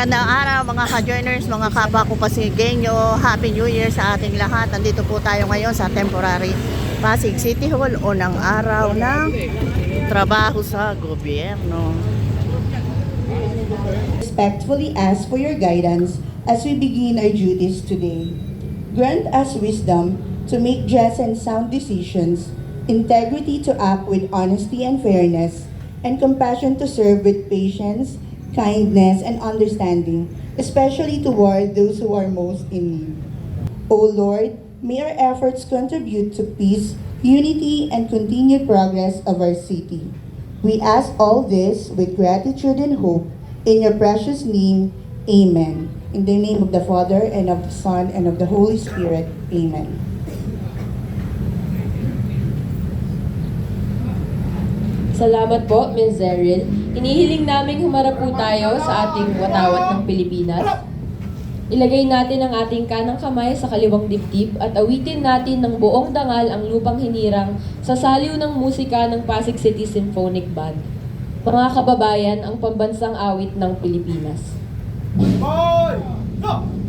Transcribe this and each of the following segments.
Magandang araw mga ka-joiners, mga kapwa ko Pasigueño. Happy New Year sa ating lahat. Nandito po tayo ngayon sa temporary Pasig City Hall, unang araw ng trabaho sa gobyerno. Respectfully ask for your guidance as we begin our duties today. Grant us wisdom to make just and sound decisions, integrity to act with honesty and fairness, and compassion to serve with patience, kindness, and understanding, especially toward those who are most in need. O Lord, may our efforts contribute to peace, unity, and continued progress of our city. We ask all this with gratitude and hope in your precious name. Amen. In the name of the Father, and of the Son, and of the Holy Spirit. Amen. Salamat po, Ms. Zeril. Inihiling naming humarap po tayo sa ating watawat ng Pilipinas. Ilagay natin ang ating kanang kamay sa kaliwang dibdib at awitin natin ng buong dangal ang lupang hinirang sa saliw ng musika ng Pasig City Symphonic Band. Mga kababayan, ang pambansang awit ng Pilipinas. Boy! No!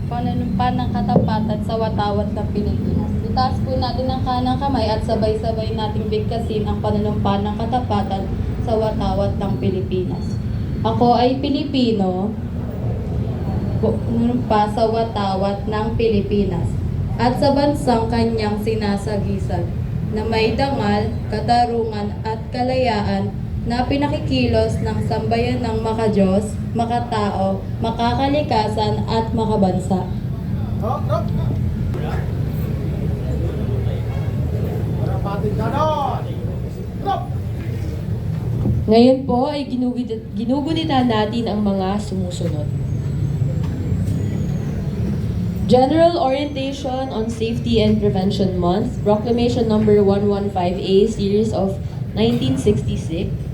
Panunumpa ng katapatan sa watawat ng Pilipinas. Itaas po natin ang kanang kamay at sabay-sabay nating bigkasin ang panunumpa ng katapatan sa watawat ng Pilipinas. Ako ay Pilipino, panunumpa sa watawat ng Pilipinas at sa bansang kanyang sinasagisag na may dangal, katarungan at kalayaan na pinakikilos ng sambayan ng makadiyos, makatao, makakalikasan at makabansa. Rock! Rock! Parapating ganon! Rock! Ngayon po ay ginugunita natin ang mga sumusunod. General Orientation on Safety and Prevention Month, Proclamation Number 115A, Series of 1966.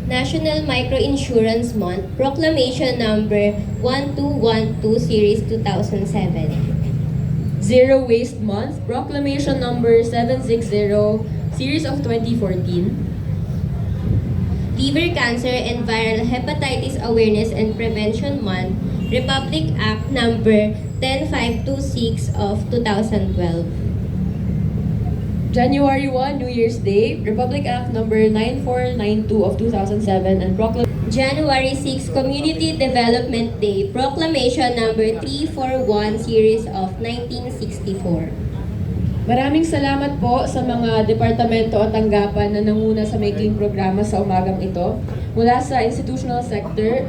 National Microinsurance Month, Proclamation Number 1212, Series 2007. Zero Waste Month, Proclamation Number 760, Series of 2014. Liver Cancer and Viral Hepatitis Awareness and Prevention Month, Republic Act Number 10526 of 2012. January 1, New Year's Day, Republic Act Number 9492 of 2007 and January 6, Community Development Day, Proclamation Number 341, Series of 1964. Maraming salamat po sa mga departamento at tanggapan na nanguna sa making programa sa umagang ito. Mula sa institutional sector,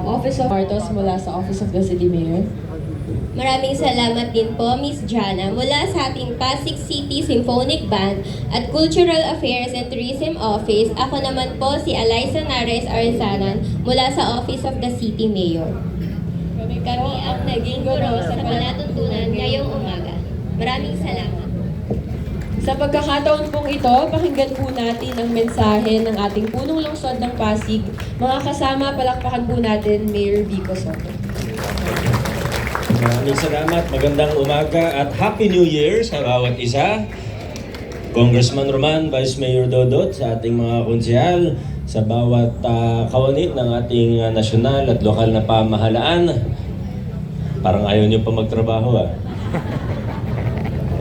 Office of Martos, mula sa Office of the City Mayor. Maraming salamat din po, Miss Jana, mula sa ating Pasig City Symphonic Band at Cultural Affairs and Tourism Office. Ako naman po si Alyssa Nares Arzanan mula sa Office of the City Mayor. Kami ang naging guro sa palatuntunan ngayong umaga. Maraming salamat. Sa pagkakataon pong ito, pakinggan po natin ang mensahe ng ating punong lungsod ng Pasig. Mga kasama, palakpakan po natin Mayor Vico Soto. Maraming salamat, magandang umaga at Happy New Year sa bawat isa. Congressman Roman, Vice Mayor Dodot, sa ating mga konsehal, sa bawat kawanit ng ating nasyonal at lokal na pamahalaan. Parang ayaw niyo pa magtrabaho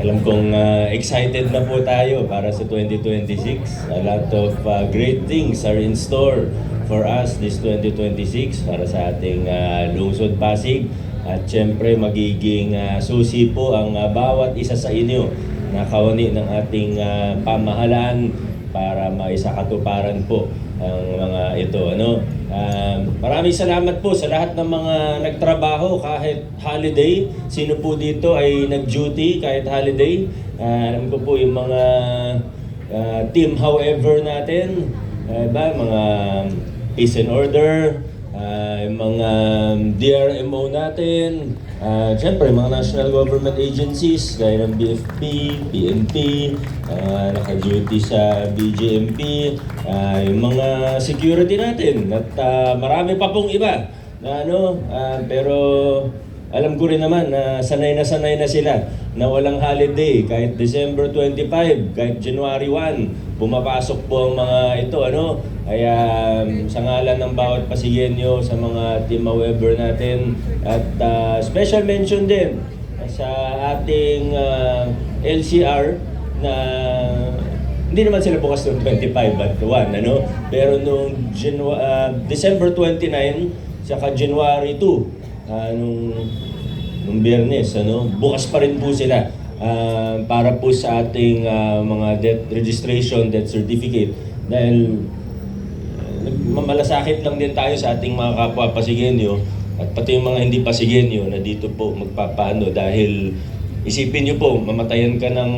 Alam kong excited na po tayo para sa 2026. A lot of great things are in store for us this 2026 para sa ating lungsod Pasig At syempre magiging susi po ang bawat isa sa inyo na kawani ng ating pamahalaan para maisakatuparan po ang mga ito. Maraming salamat po sa lahat ng mga nagtrabaho kahit holiday. Sino po dito ay nag-duty kahit holiday? Alam ko po yung mga team however natin, mga peace and order, yung mga DRMO natin, siyempre mga national government agencies gaya ng BFP, PNP, naka-duty sa BGMP, yung mga security natin at marami pa pong iba na pero alam ko rin naman na sanay na sila na walang holiday kahit December 25, kahit January 1, pumapasok po ang mga ito kaya sa ngalan ng bawat Pasigueño, sa mga team Weber natin at special mention din sa ating LCR na hindi naman sila bukas noong 25 at 1 pero noong December 29 saka January 2 nung Biyernes bukas pa rin po sila para po sa ating mga death registration, death certificate dahil mamalasakit lang din tayo sa ating mga kapwa Pasigueño at pati yung mga hindi Pasigueño na dito po magpapaano dahil isipin nyo po, mamatayan ka ng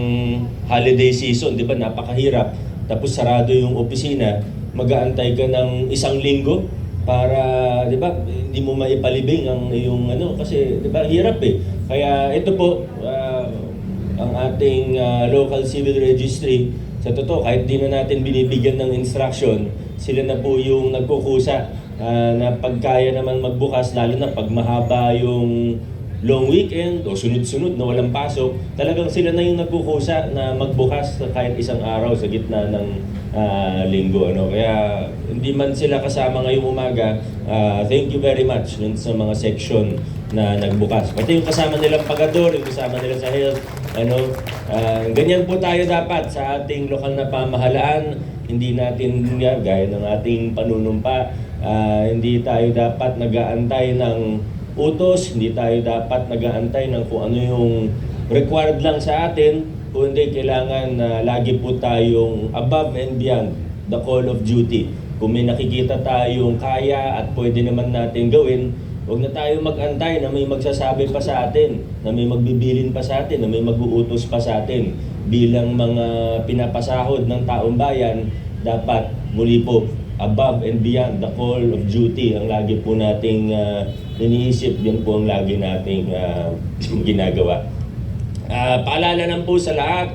holiday season, di ba, napakahirap. Tapos sarado yung opisina, mag-aantay ka ng 1 linggo para, di ba, hindi mo maipalibing ang iyong kasi, di ba, hirap eh. Kaya ito po, ang ating local civil registry, sa totoo, kahit di na natin binibigyan ng instruction, sila na po yung nagkukusa na pagkaya naman magbukas, lalo na pag mahaba yung long weekend o sunod-sunod na walang pasok, talagang sila na yung nagkukusa na magbukas kahit 1 araw sa gitna ng linggo. Kaya hindi man sila kasama ngayong umaga, thank you very much dun sa mga section na nagbukas. Pati yung kasama nilang pagador, yung kasama nila sa health, ganyan po tayo dapat sa ating lokal na pamahalaan. Hindi natin gaya ng ating panunumpa, hindi tayo dapat nag-aantay ng utos, hindi tayo dapat nag-aantay ng kung ano yung required lang sa atin, kundi kailangan na lagi po tayong above and beyond the call of duty. Kung may nakikita tayong kaya at pwede naman natin gawin, huwag na tayo mag-antay na may magsasabi pa sa atin, na may magbibilin pa sa atin, na may mag-uutos pa sa atin. Bilang mga pinapasahod ng taong bayan, dapat muli po above and beyond the call of duty ang lagi po nating iniisip, yan po ang lagi nating ginagawa. Paalala lang po sa lahat,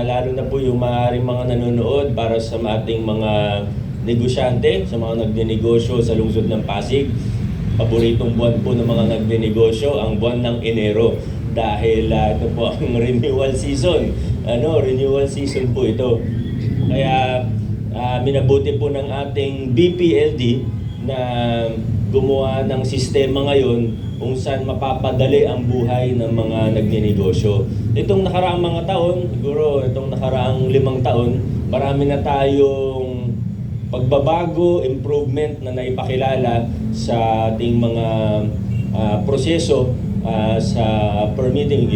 lalo na po yung maaaring mga nanonood para sa ating mga negosyante, sa mga nagnenegosyo sa lungsod ng Pasig. Paboritong buwan po ng mga nagnenegosyo, ang buwan ng Enero. Dahil ito po ang renewal season. Renewal season po ito. Kaya minabuti po ng ating BPLD na gumawa ng sistema ngayon kung saan mapapadali ang buhay ng mga nagnenegosyo. Itong nakaraang mga taon, siguro itong nakaraang 5 taon, marami na tayong pagbabago, improvement na naipakilala sa ating mga proseso sa permitting.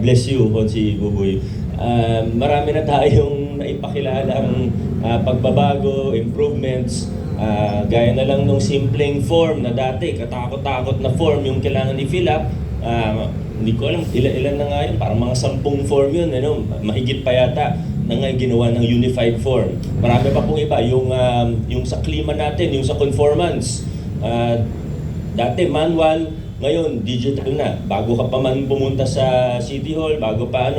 Bless you, Honsi Buboy. Marami na tayong naipakilalang pagbabago, improvements. Gaya na lang nung simpleng form na dati, katakot-takot na form yung kailangan i-fill up. Hindi ko alam, ilan na nga yun, parang mga 10 form yun, mahigit pa yata na ngayon ginawa ng unified form. Marami pa pong iba, yung sa klima natin, yung sa conformance. Dati manual, ngayon digital na. Bago ka pa man pumunta sa City Hall, bago pa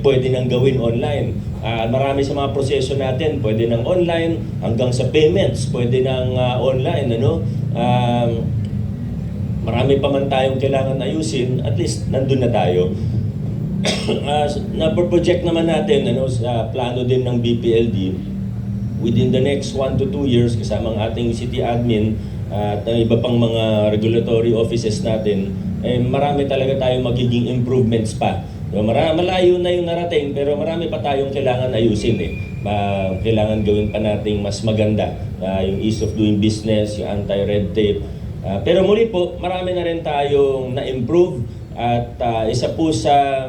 pwede nang gawin online. Marami sa mga proseso natin, pwede nang online, hanggang sa payments, pwede nang online. Marami pa man tayong kailangan ayusin, at least nandun na tayo. Na-project naman natin sa plano din ng BPLD, within the next 1 to 2 years, kasama ang ating city admin at iba pang mga regulatory offices natin, marami talaga tayong magiging improvements pa. Malayo na yung narating, pero marami pa tayong kailangan ayusin. Kailangan gawin pa nating mas maganda. Yung ease of doing business, yung anti-red tape, Pero muli po, marami na rin tayong na-improve at isa po sa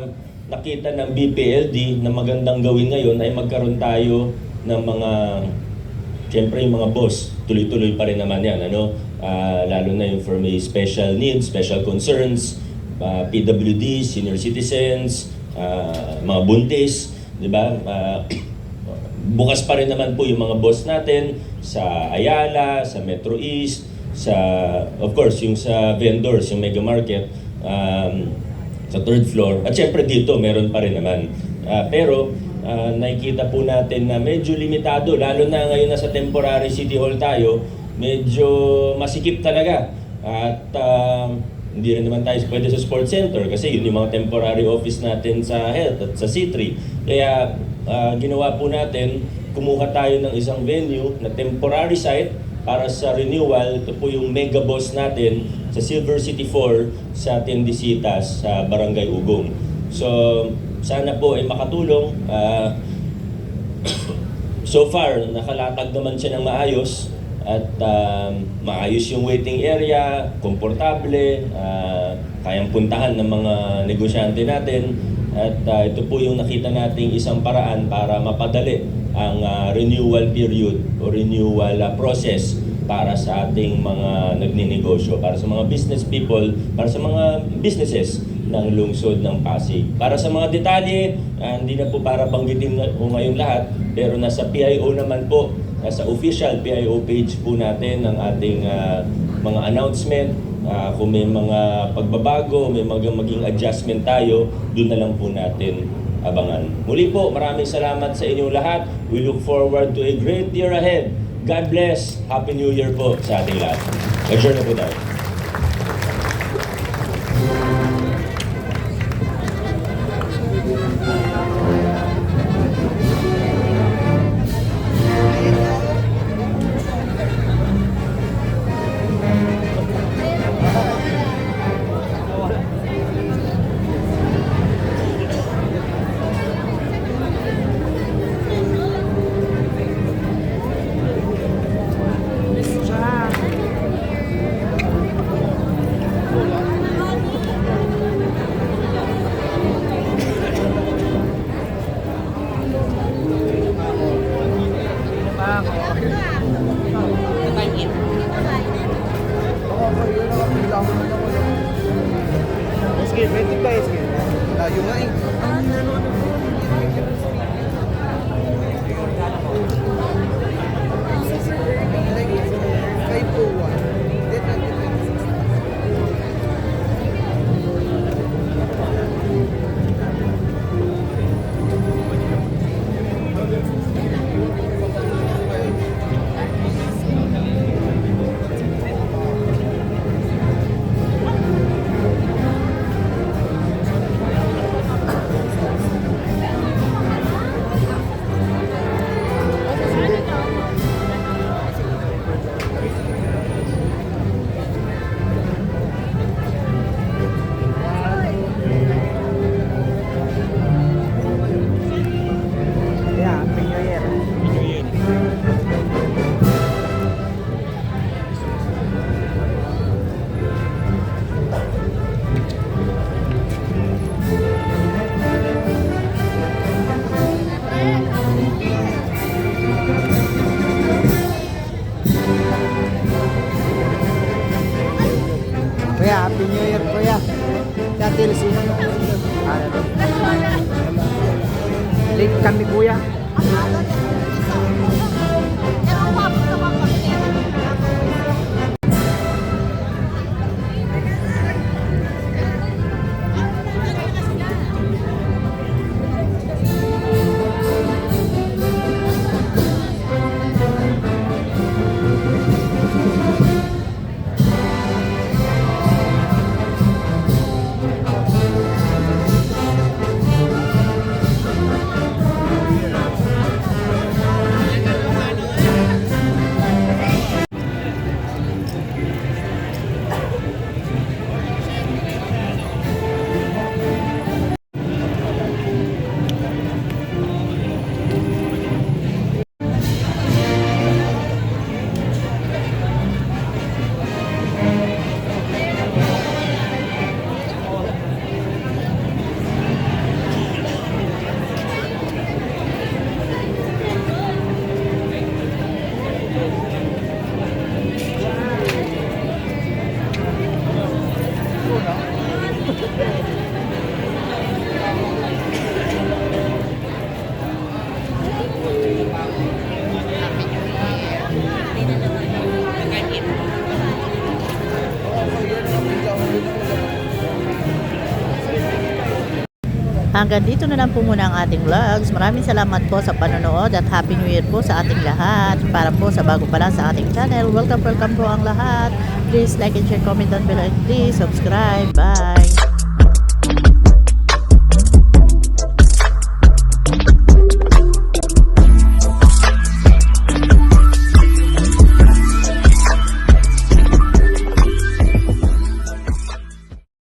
nakita ng BPLD na magandang gawin ngayon ay magkaroon tayo ng mga, siyempre yung mga boss, tuloy-tuloy pa rin naman yan, ano? Lalo na yung for may special needs, special concerns, PWD, senior citizens, mga buntis, di ba? Bukas pa rin naman po yung mga boss natin sa Ayala, sa Metro East, sa, of course, yung sa vendors, yung mega market, sa third floor. At syempre dito, meron pa rin naman. Pero nakikita po natin na medyo limitado, lalo na ngayon nasa temporary city hall tayo, medyo masikip talaga. At hindi rin naman tayo pwede sa sports center kasi yun yung mga temporary office natin sa health at sa C3. Kaya ginawa po natin, kumuha tayo ng isang venue na temporary site para sa renewal. Ito po yung mega boss natin sa Silver City 4 sa Tendisitas sa Barangay Ugong. So, sana po ay makatulong. So far, nakalatag naman siya ng maayos at maayos yung waiting area, komportable, kayang puntahan ng mga negosyante natin. At ito po yung nakita nating isang paraan para mapadali ang renewal period o renewal process para sa ating mga nagninegosyo, para sa mga business people, para sa mga businesses ng lungsod ng Pasig. Para sa mga detalye, hindi na po para banggitin ko ngayon lahat, pero nasa PIO naman po, nasa official PIO page po natin ng ating mga announcement. Kung may mga pagbabago, may maging adjustment tayo, doon na lang po natin abangan. Muli po, maraming salamat sa inyong lahat. We look forward to a great year ahead. God bless. Happy New Year po sa ating lahat. Adjourn na po tayo. Escape, may tigba escape. Layo nga eh. Kuya, Happy New Year, Kuya. Dati sino yung late kami, Kuya. Hanggang dito na lang po muna ang ating vlogs. Maraming salamat po sa panonood at Happy New Year po sa ating lahat. Para po sa bago pa lang sa ating channel, welcome po ang lahat. Please like and share, comment down below, and please subscribe. Bye!